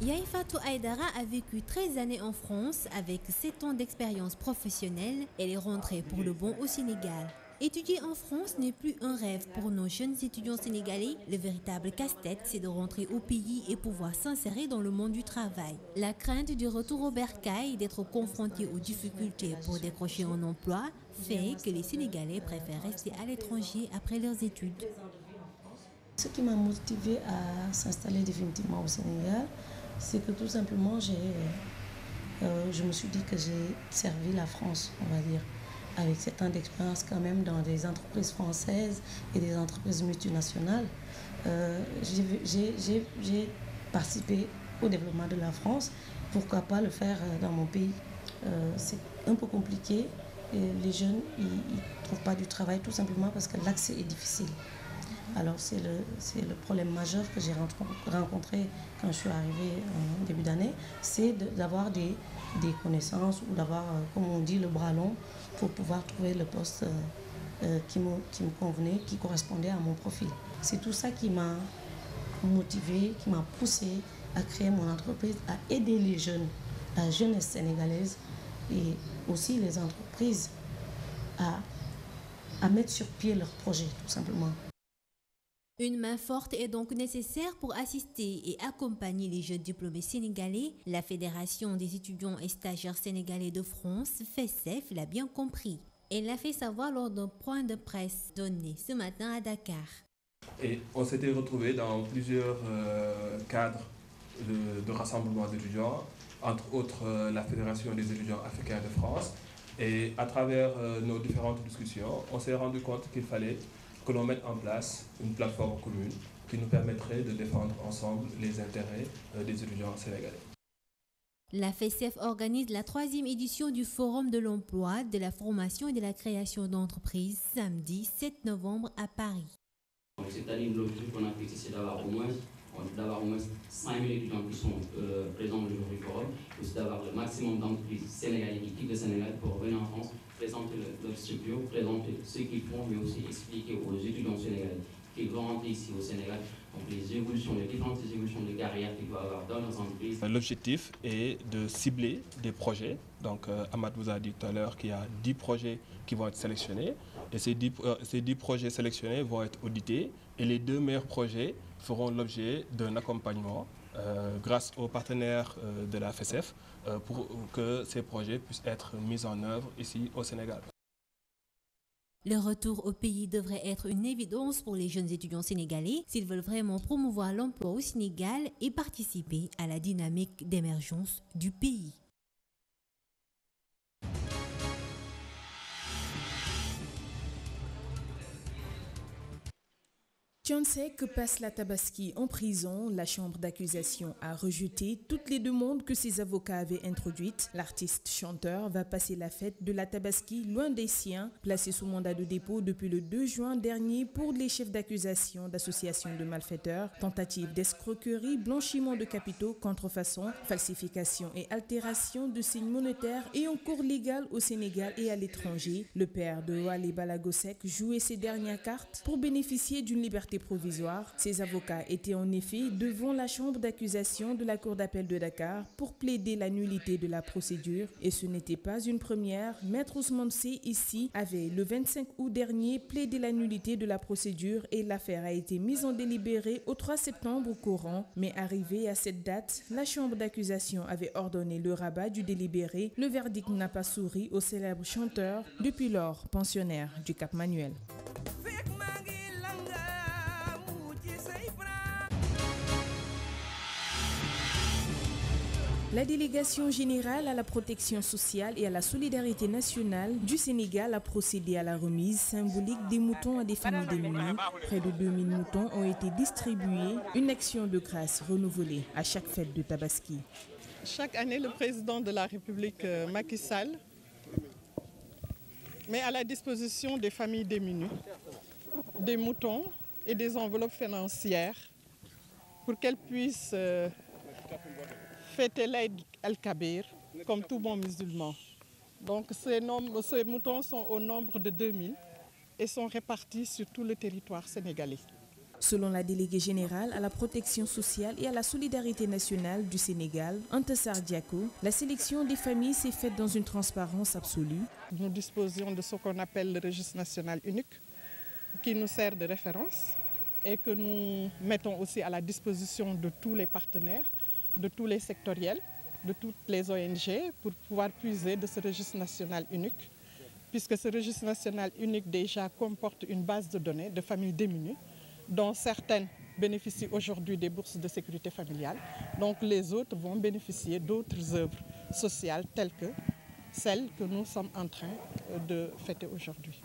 Yaïfatou Aïdara a vécu 13 années en France avec 7 ans d'expérience professionnelle. Elle est rentrée pour le bon au Sénégal. Étudier en France n'est plus un rêve pour nos jeunes étudiants sénégalais. Le véritable casse-tête, c'est de rentrer au pays et pouvoir s'insérer dans le monde du travail. La crainte du retour au bercail, d'être confronté aux difficultés pour décrocher un emploi, fait que les Sénégalais préfèrent rester à l'étranger après leurs études. Ce qui m'a motivé à s'installer définitivement au Sénégal, c'est que tout simplement, je me suis dit que j'ai servi la France, on va dire, avec 7 ans d'expérience quand même dans des entreprises françaises et des entreprises multinationales. J'ai participé au développement de la France, pourquoi pas le faire dans mon pays. C'est un peu compliqué et les jeunes ne trouvent pas du travail tout simplement parce que l'accès est difficile. Alors c'est le problème majeur que j'ai rencontré quand je suis arrivée en début d'année, c'est d'avoir des connaissances ou d'avoir, comme on dit, le bras long pour pouvoir trouver le poste qui me convenait, qui correspondait à mon profil. C'est tout ça qui m'a motivée, qui m'a poussée à créer mon entreprise, à aider les jeunes, la jeunesse sénégalaise et aussi les entreprises à mettre sur pied leurs projets tout simplement. Une main forte est donc nécessaire pour assister et accompagner les jeunes diplômés sénégalais. La Fédération des étudiants et stagiaires sénégalais de France, FESSEF, l'a bien compris. Elle l'a fait savoir lors d'un point de presse donné ce matin à Dakar. Et on s'était retrouvés dans plusieurs cadres de rassemblement d'étudiants, entre autres la Fédération des étudiants africains de France. Et à travers nos différentes discussions, on s'est rendu compte qu'il fallait que l'on mette en place une plateforme commune qui nous permettrait de défendre ensemble les intérêts des étudiants sénégalais. La FESSEF organise la 3e édition du Forum de l'emploi, de la formation et de la création d'entreprises samedi 7 novembre à Paris. Cette année, l'objectif qu'on a fixé, c'est d'avoir au moins 5 000 étudiants qui sont présents au jour du forum, et aussi d'avoir le maximum d'entreprises sénégalaises qui quittent le Sénégal pour revenir en France, présenter leur structure, présenter ce qu'ils font, mais aussi expliquer aux étudiants sénégalais qui vont rentrer ici au Sénégal, donc les différentes évolutions de carrière qu'ils doivent avoir dans nos entreprises. L'objectif est de cibler des projets. Donc Ahmad vous a dit tout à l'heure qu'il y a 10 projets qui vont être sélectionnés. Et ces 10 projets sélectionnés vont être audités. Et les 2 meilleurs projets feront l'objet d'un accompagnement grâce aux partenaires de la FESSEF pour que ces projets puissent être mis en œuvre ici au Sénégal. Le retour au pays devrait être une évidence pour les jeunes étudiants sénégalais s'ils veulent vraiment promouvoir l'emploi au Sénégal et participer à la dynamique d'émergence du pays. Thione Seck passe la Tabaski en prison. La chambre d'accusation a rejeté toutes les demandes que ses avocats avaient introduites. L'artiste chanteur va passer la fête de la Tabaski loin des siens, placé sous mandat de dépôt depuis le 2 juin dernier pour les chefs d'accusation d'association de malfaiteurs, tentative d'escroquerie, blanchiment de capitaux, contrefaçon, falsification et altération de signes monétaires et en cours légal au Sénégal et à l'étranger. Le père de Wally Ballago Seck jouait ses dernières cartes pour bénéficier d'une liberté provisoire. Ses avocats étaient en effet devant la chambre d'accusation de la Cour d'appel de Dakar pour plaider la nullité de la procédure. Et ce n'était pas une première. Maître Ousmane Sy ici avait le 25 août dernier plaidé la nullité de la procédure et l'affaire a été mise en délibéré au 3 septembre courant. Mais arrivé à cette date, la chambre d'accusation avait ordonné le rabat du délibéré. Le verdict n'a pas souri au célèbre chanteur, depuis lors pensionnaire du Cap Manuel. La délégation générale à la protection sociale et à la solidarité nationale du Sénégal a procédé à la remise symbolique des moutons à des familles démunies. Près de 2000 moutons ont été distribués, une action de grâce renouvelée à chaque fête de Tabaski. Chaque année, le président de la République, Macky Sall, met à la disposition des familles démunies des moutons et des enveloppes financières pour qu'elles puissent fêter l'Aïd el-Kabir comme tout bon musulman. Donc ces moutons sont au nombre de 2000 et sont répartis sur tout le territoire sénégalais. Selon la déléguée générale à la protection sociale et à la solidarité nationale du Sénégal, Anta Sarr Diaco, la sélection des familles s'est faite dans une transparence absolue. Nous disposions de ce qu'on appelle le registre national unique, qui nous sert de référence et que nous mettons aussi à la disposition de tous les partenaires, de tous les sectoriels, de toutes les ONG pour pouvoir puiser de ce registre national unique, puisque ce registre national unique déjà comporte une base de données de familles démunies, dont certaines bénéficient aujourd'hui des bourses de sécurité familiale. Donc les autres vont bénéficier d'autres œuvres sociales telles que celles que nous sommes en train de fêter aujourd'hui.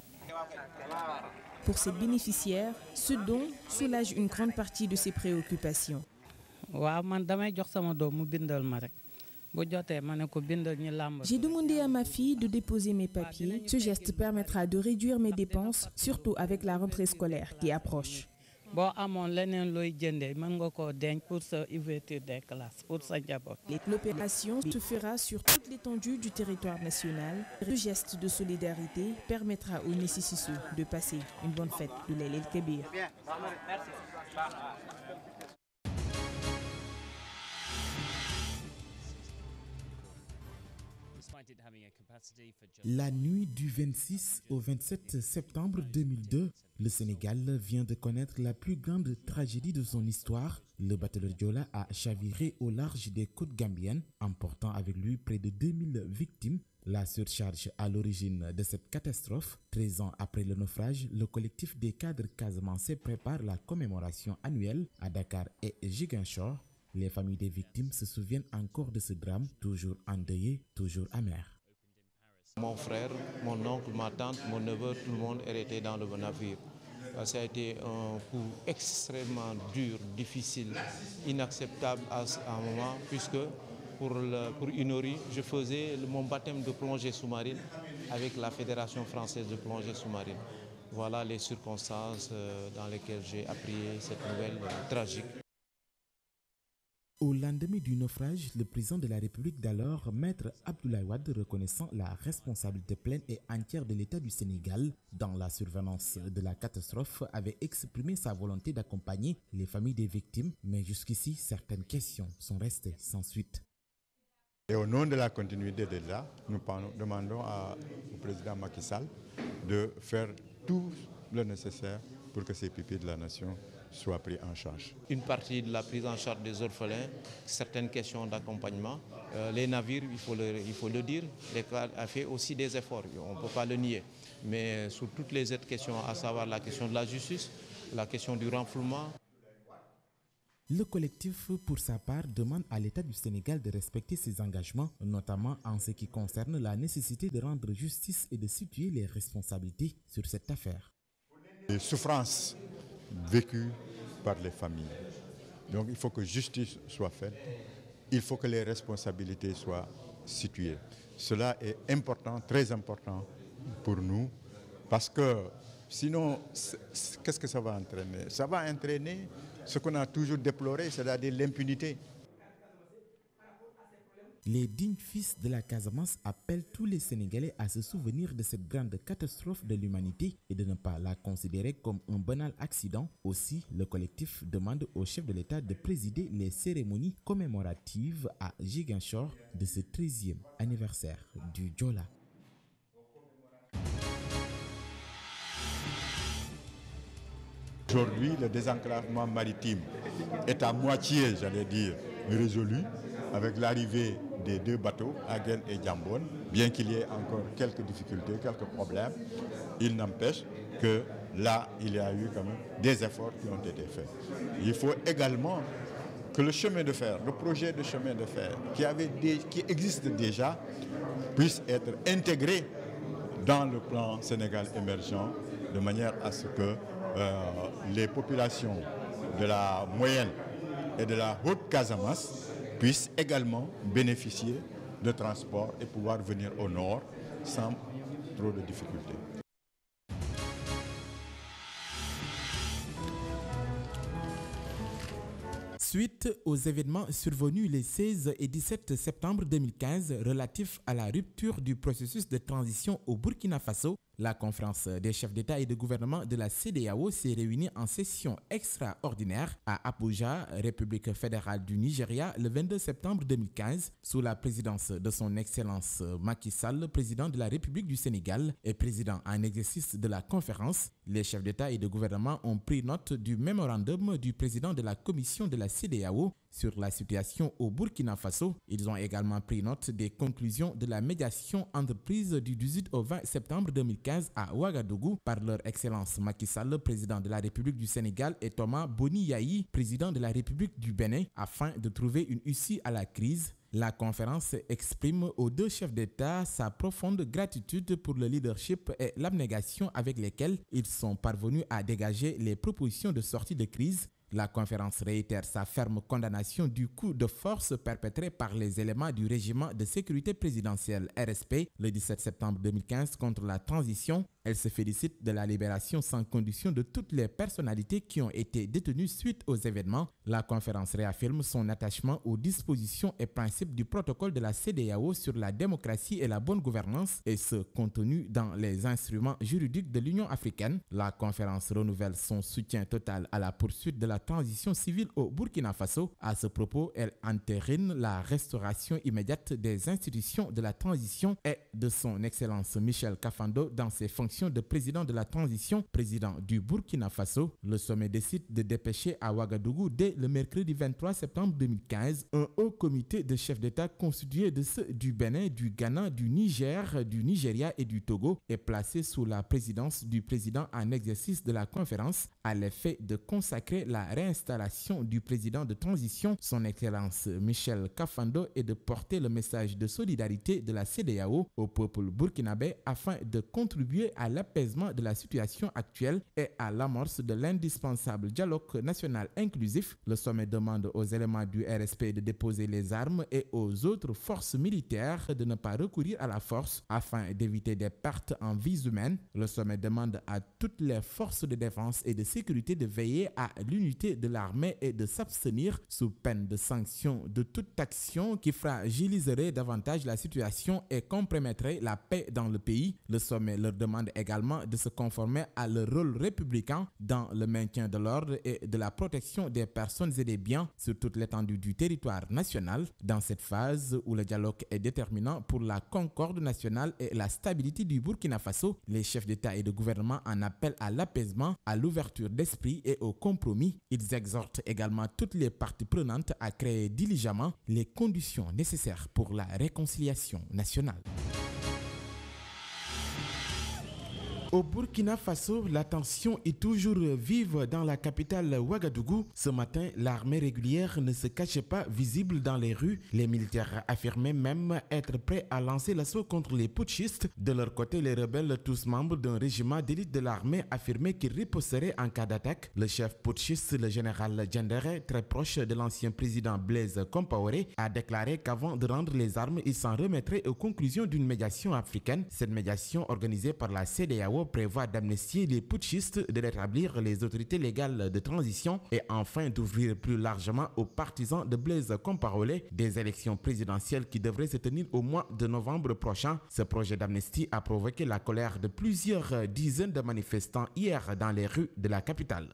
Pour ces bénéficiaires, ce don soulage une grande partie de ses préoccupations. J'ai demandé à ma fille de déposer mes papiers. Ce geste permettra de réduire mes dépenses, surtout avec la rentrée scolaire qui approche. L'opération se fera sur toute l'étendue du territoire national. Ce geste de solidarité permettra aux nécessiteux de passer une bonne fête de l'Eid el-Kébir. La nuit du 26 au 27 septembre 2002, le Sénégal vient de connaître la plus grande tragédie de son histoire. Le bateau Joola a chaviré au large des côtes gambiennes, emportant avec lui près de 2000 victimes. La surcharge à l'origine de cette catastrophe. 13 ans après le naufrage, le collectif des cadres casamançais prépare la commémoration annuelle à Dakar et Ziguinchor. Les familles des victimes se souviennent encore de ce drame, toujours endeuillé, toujours amer. Mon frère, mon oncle, ma tante, mon neveu, tout le monde était dans le navire. Ça a été un coup extrêmement dur, difficile, inacceptable à un moment, puisque pour Inori, je faisais mon baptême de plongée sous-marine avec la Fédération française de plongée sous-marine. Voilà les circonstances dans lesquelles j'ai appris cette nouvelle tragique. Au lendemain du naufrage, le président de la République d'alors, Maître Abdoulaye Wade, reconnaissant la responsabilité pleine et entière de l'État du Sénégal dans la survenance de la catastrophe, avait exprimé sa volonté d'accompagner les familles des victimes. Mais jusqu'ici, certaines questions sont restées sans suite. Et au nom de la continuité de l'État, nous demandons au président Macky Sall de faire tout le nécessaire pour que ces pupilles de la nation soient pris en charge. Une partie de la prise en charge des orphelins, certaines questions d'accompagnement. Les navires, il faut le dire, l'État a fait aussi des efforts, on ne peut pas le nier. Mais sur toutes les autres questions, à savoir la question de la justice, la question du renflouement. Le collectif, pour sa part, demande à l'État du Sénégal de respecter ses engagements, notamment en ce qui concerne la nécessité de rendre justice et de situer les responsabilités sur cette affaire. Les souffrances vécues par les familles. Donc il faut que justice soit faite, il faut que les responsabilités soient situées. Cela est important, très important pour nous, parce que sinon, qu'est-ce que ça va entraîner? Ça va entraîner ce qu'on a toujours déploré, c'est-à-dire l'impunité. Les dignes fils de la Casamance appellent tous les Sénégalais à se souvenir de cette grande catastrophe de l'humanité et de ne pas la considérer comme un banal accident. Aussi, le collectif demande au chef de l'État de présider les cérémonies commémoratives à Ziguinchor de ce 13e anniversaire du Joola. Aujourd'hui, le désenclavement maritime est à moitié, j'allais dire, résolu avec l'arrivée des deux bateaux, Agen et Djambon. Bien qu'il y ait encore quelques difficultés, quelques problèmes, il n'empêche que là, il y a eu quand même des efforts qui ont été faits. Il faut également que le chemin de fer, le projet de chemin de fer qui existe déjà, puisse être intégré dans le plan Sénégal émergent, de manière à ce que les populations de la moyenne et de la haute Casamance puissent également bénéficier de transport et pouvoir venir au nord sans trop de difficultés. Suite aux événements survenus les 16 et 17 septembre 2015 relatifs à la rupture du processus de transition au Burkina Faso, La conférence des chefs d'État et de gouvernement de la CEDEAO s'est réunie en session extraordinaire à Abuja, République fédérale du Nigeria, le 22 septembre 2015, sous la présidence de son Excellence Macky Sall, président de la République du Sénégal et président en exercice de la conférence. Les chefs d'État et de gouvernement ont pris note du mémorandum du président de la commission de la CEDEAO sur la situation au Burkina Faso. Ils ont également pris note des conclusions de la médiation entreprise du 18 au 20 septembre 2015 à Ouagadougou par leur Excellence Macky Sall, président de la République du Sénégal, et Thomas Boni Yayi, président de la République du Bénin, afin de trouver une issue à la crise. La conférence exprime aux deux chefs d'État sa profonde gratitude pour le leadership et l'abnégation avec lesquels ils sont parvenus à dégager les propositions de sortie de crise. La conférence réitère sa ferme condamnation du coup de force perpétré par les éléments du régiment de sécurité présidentielle RSP le 17 septembre 2015 contre la transition. Elle se félicite de la libération sans condition de toutes les personnalités qui ont été détenues suite aux événements. La conférence réaffirme son attachement aux dispositions et principes du protocole de la CEDEAO sur la démocratie et la bonne gouvernance et ce contenu dans les instruments juridiques de l'Union africaine. La conférence renouvelle son soutien total à la poursuite de la transition civile au Burkina Faso. À ce propos, elle entérine la restauration immédiate des institutions de la transition et de son Excellence Michel Kafando dans ses fonctions de président de la transition, président du Burkina Faso. Le sommet décide de dépêcher à Ouagadougou dès le mercredi 23 septembre 2015 un haut comité de chefs d'État constitué de ceux du Bénin, du Ghana, du Niger, du Nigeria et du Togo est placé sous la présidence du président en exercice de la conférence à l'effet de consacrer la réinstallation du président de transition, son Excellence Michel Kafando, et de porter le message de solidarité de la CEDEAO au peuple burkinabé afin de contribuer à l'apaisement de la situation actuelle et à l'amorce de l'indispensable dialogue national inclusif. Le sommet demande aux éléments du RSP de déposer les armes et aux autres forces militaires de ne pas recourir à la force afin d'éviter des pertes en vies humaines. Le sommet demande à toutes les forces de défense et de sécurité de veiller à l'unité de l'armée et de s'abstenir sous peine de sanctions de toute action qui fragiliserait davantage la situation et compromettrait la paix dans le pays. Le sommet leur demande également de se conformer à leur rôle républicain dans le maintien de l'ordre et de la protection des personnes et des biens sur toute l'étendue du territoire national. Dans cette phase où le dialogue est déterminant pour la concorde nationale et la stabilité du Burkina Faso, les chefs d'État et de gouvernement en appellent à l'apaisement, à l'ouverture d'esprit et au compromis. Ils exhortent également toutes les parties prenantes à créer diligemment les conditions nécessaires pour la réconciliation nationale. Au Burkina Faso, la tension est toujours vive dans la capitale Ouagadougou. Ce matin, l'armée régulière ne se cachait pas visible dans les rues. Les militaires affirmaient même être prêts à lancer l'assaut contre les putschistes. De leur côté, les rebelles, tous membres d'un régiment d'élite de l'armée, affirmaient qu'ils riposteraient en cas d'attaque. Le chef putschiste, le général Diendéré, très proche de l'ancien président Blaise Compaoré, a déclaré qu'avant de rendre les armes, il s'en remettrait aux conclusions d'une médiation africaine. Cette médiation organisée par la CEDEAO prévoit d'amnistier les putschistes, de rétablir les autorités légales de transition et enfin d'ouvrir plus largement aux partisans de Blaise Compaoré des élections présidentielles qui devraient se tenir au mois de novembre prochain. Ce projet d'amnistie a provoqué la colère de plusieurs dizaines de manifestants hier dans les rues de la capitale.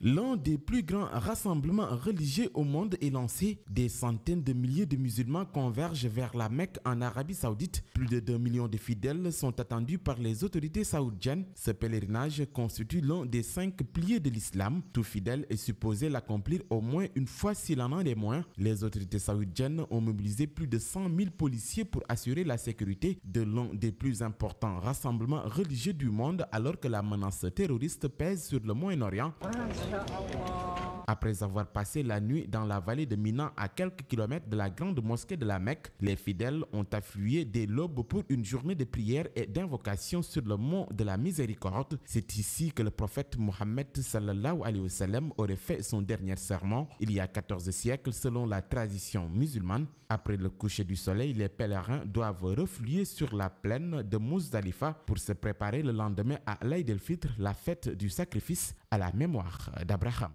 L'un des plus grands rassemblements religieux au monde est lancé. Des centaines de milliers de musulmans convergent vers la Mecque en Arabie Saoudite. Plus de 2 millions de fidèles sont attendus par les autorités saoudiennes. Ce pèlerinage constitue l'un des 5 piliers de l'islam. Tout fidèle est supposé l'accomplir au moins une fois s'il en a les moyens. Les autorités saoudiennes ont mobilisé plus de 100 000 policiers pour assurer la sécurité de l'un des plus importants rassemblements religieux du monde alors que la menace terroriste pèse sur le Moyen-Orient. Après avoir passé la nuit dans la vallée de Mina à quelques kilomètres de la grande mosquée de la Mecque, les fidèles ont afflué dès l'aube pour une journée de prière et d'invocation sur le mont de la Miséricorde. C'est ici que le prophète Mohammed sallallahu alayhi wa sallam aurait fait son dernier sermon il y a 14 siècles selon la tradition musulmane. Après le coucher du soleil, les pèlerins doivent refluer sur la plaine de Muzdalifa pour se préparer le lendemain à l'Aïd el-Fitr, la fête du sacrifice à la mémoire d'Abraham.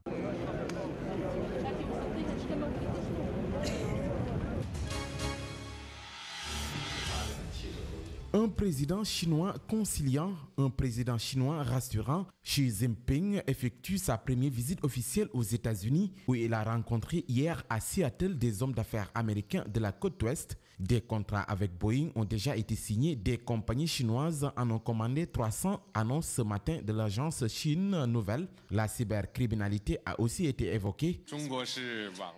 Un président chinois conciliant, un président chinois rassurant, Xi Jinping effectue sa première visite officielle aux États-Unis où il a rencontré hier à Seattle des hommes d'affaires américains de la côte ouest. Des contrats avec Boeing ont déjà été signés. Des compagnies chinoises en ont commandé 300, annonce ce matin de l'agence Chine Nouvelle. La cybercriminalité a aussi été évoquée.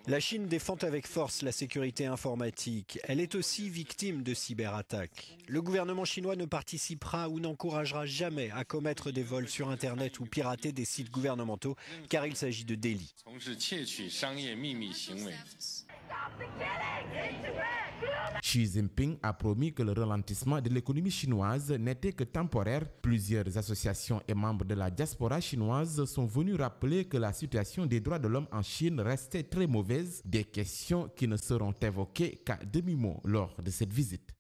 La Chine défend avec force la sécurité informatique. Elle est aussi victime de cyberattaques. Le gouvernement chinois ne participera ou n'encouragera jamais à commettre des vols sur Internet ou pirater des sites gouvernementaux, car il s'agit de délits. Xi Jinping a promis que le ralentissement de l'économie chinoise n'était que temporaire. Plusieurs associations et membres de la diaspora chinoise sont venus rappeler que la situation des droits de l'homme en Chine restait très mauvaise, des questions qui ne seront évoquées qu'à demi-mot lors de cette visite.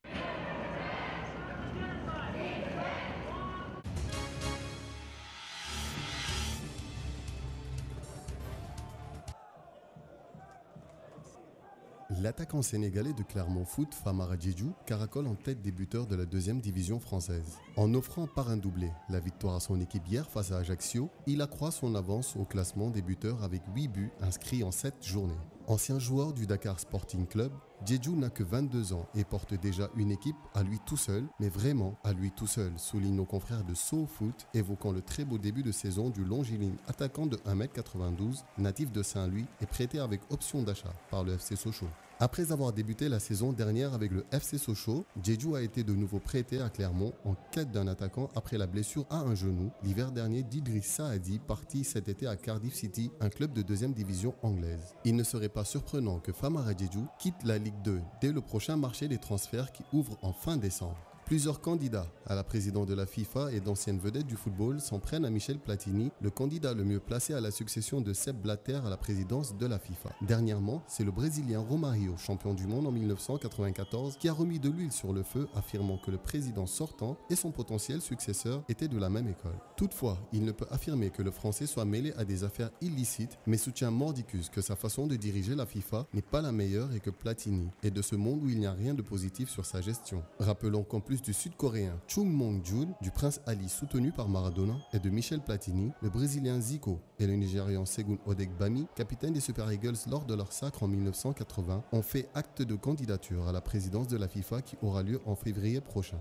L'attaquant sénégalais de Clermont Foot, Famara Diédhiou, caracole en tête des buteurs de la 2e division française. En offrant par un doublé la victoire à son équipe hier face à Ajaccio, il accroît son avance au classement des buteurs avec 8 buts inscrits en 7 journées. Ancien joueur du Dakar Sporting Club, Diédhiou n'a que 22 ans et porte déjà une équipe à lui tout seul, mais vraiment à lui tout seul, soulignent nos confrères de SoFoot, évoquant le très beau début de saison du longiligne attaquant de 1m92, natif de Saint-Louis et prêté avec option d'achat par le FC Sochaux. Après avoir débuté la saison dernière avec le FC Sochaux, Diédhiou a été de nouveau prêté à Clermont en quête d'un attaquant après la blessure à un genou l'hiver dernier d'Idriss Saadi, parti cet été à Cardiff City, un club de 2e division anglaise. Il ne serait pas surprenant que Famara Diédhiou quitte la Ligue 2 dès le prochain marché des transferts qui ouvre en fin décembre. Plusieurs candidats à la présidence de la FIFA et d'anciennes vedettes du football s'en prennent à Michel Platini, le candidat le mieux placé à la succession de Sepp Blatter à la présidence de la FIFA. Dernièrement, c'est le Brésilien Romario, champion du monde en 1994, qui a remis de l'huile sur le feu, affirmant que le président sortant et son potentiel successeur étaient de la même école. Toutefois, il ne peut affirmer que le Français soit mêlé à des affaires illicites, mais soutient mordicus que sa façon de diriger la FIFA n'est pas la meilleure et que Platini est de ce monde où il n'y a rien de positif sur sa gestion. Rappelons qu'en plus du sud-coréen Chung Mong-jun, du prince Ali soutenu par Maradona et de Michel Platini, le brésilien Zico et le nigérian Segun Odegbami, capitaine des Super Eagles lors de leur sacre en 1980, ont fait acte de candidature à la présidence de la FIFA qui aura lieu en février prochain.